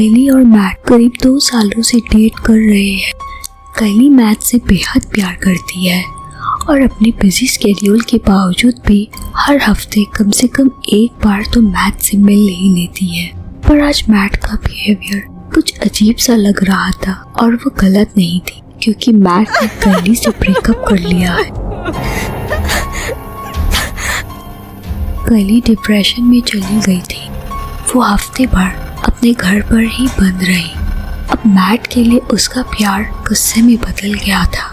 काइली और मैट करीब 2 सालों से डेट कर रहे हैं। काइली मैट से बेहद प्यार करती है और अपने बिजी स्केड्यूल के बावजूद भी हर हफ्ते कम से कम एक बार तो मैट से मिल ही लेती है। पर आज मैट का बिहेवियर कुछ अजीब सा लग रहा था और वो गलत नहीं थी, क्योंकि मैट ने काइली से ब्रेकअप कर लिया है। काइली डिप्रेशन में चली गई थी। वो हफ्ते भर अपने घर पर ही बंद रही। अब मैट के लिए उसका प्यार गुस्से में बदल गया था।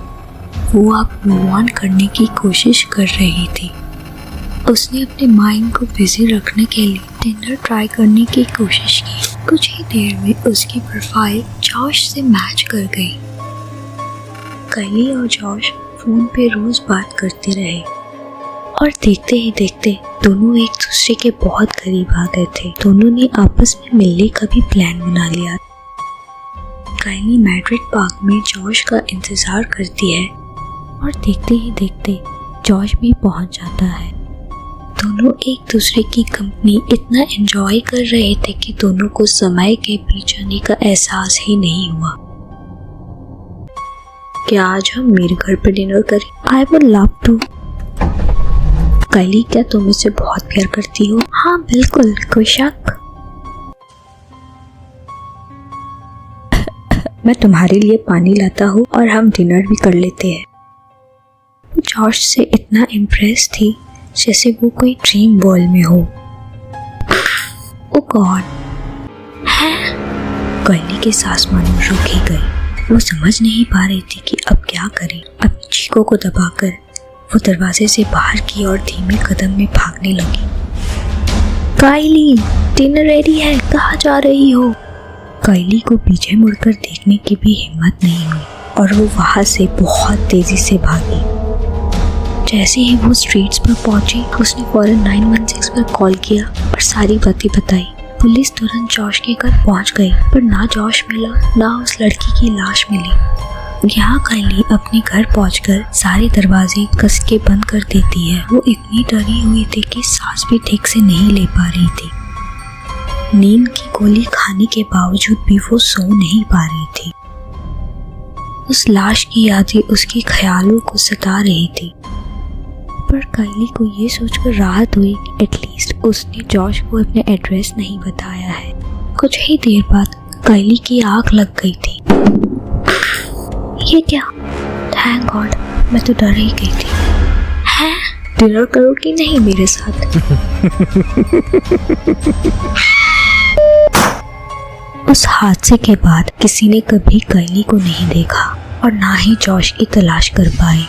वो अब मूव ऑन करने की कोशिश कर रही थी। उसने अपने माइंड को बिजी रखने के लिए टिंडर ट्राई करने की कोशिश की। कुछ ही देर में उसकी प्रोफाइल जॉश से मैच कर गई। काइली और जॉश फोन पे रोज बात करते रहे और देखते ही देखते दोनों एक दूसरे के बहुत करीब आ गए थे। दोनों ने आपस में मिलने का भी प्लान बना लिया। काइली मैड्रिड पार्क में जॉश का इंतजार करती है और देखते ही देखते जॉश भी पहुंच जाता है। दोनों एक दूसरे की कंपनी इतना एंजॉय कर रहे थे कि दोनों को समय के बीत जाने का एहसास ही नहीं हुआ। क्या आज हम मेरे घर पर डिनर करें? I would love to. Kylie, क्या तुम मुझसे बहुत प्यार करती हो? हाँ बिल्कुल, कोई शक? मैं तुम्हारे लिए पानी लाता हूँ और हम डिनर भी कर लेते हैं। जॉश से इतना इम्प्रेस थी जैसे वो कोई ड्रीम वर्ल्ड में हो। ओ गॉड! काइली की सांस मानो रुक ही गई। वो समझ नहीं पा रही थी कि अब क्या करे। अपनी चीखों को दबाकर वो दरवाजे से बाहर की ओर धीमे कदम में भागने लगी। काइली, डिनर रेडी है, कहाँ जा रही हो? काइली को पीछे मुड़कर देखने की भी हिम्मत नहीं हुई और वो वहां से बहुत तेजी से भागी। जैसे ही वो स्ट्रीट्स पर पहुंची, उसने फौरन 916 पर कॉल किया और सारी बातें बताई। पुलिस तुरंत जॉश के घर पहुंच गई, पर ना जॉश मिला ना उस लड़की की लाश मिली। यहाँ काइली अपने घर पहुंचकर सारे दरवाजे कस के बंद कर देती है। वो इतनी डरी हुई थी कि सांस भी ठीक से नहीं ले पा रही थी। नींद की गोली खाने के बावजूद भी वो सो नहीं पा रही थी। उस लाश की यादें उसके ख्यालों को सता रही थी। पर काइली को ये सोचकर राहत हुई कि एटलीस्ट उसने जॉश को अपने एड्रेस नहीं बताया है। कुछ ही देर बाद काइली की आंख लग गई थी। ये क्या? थैंक गॉड, मैं तो डर ही गई थी। हैं? डिनर करोगी नहीं मेरे साथ? उस हादसे के बाद किसी ने कभी काइली को नहीं देखा और ना ही जॉश की तलाश कर पाए।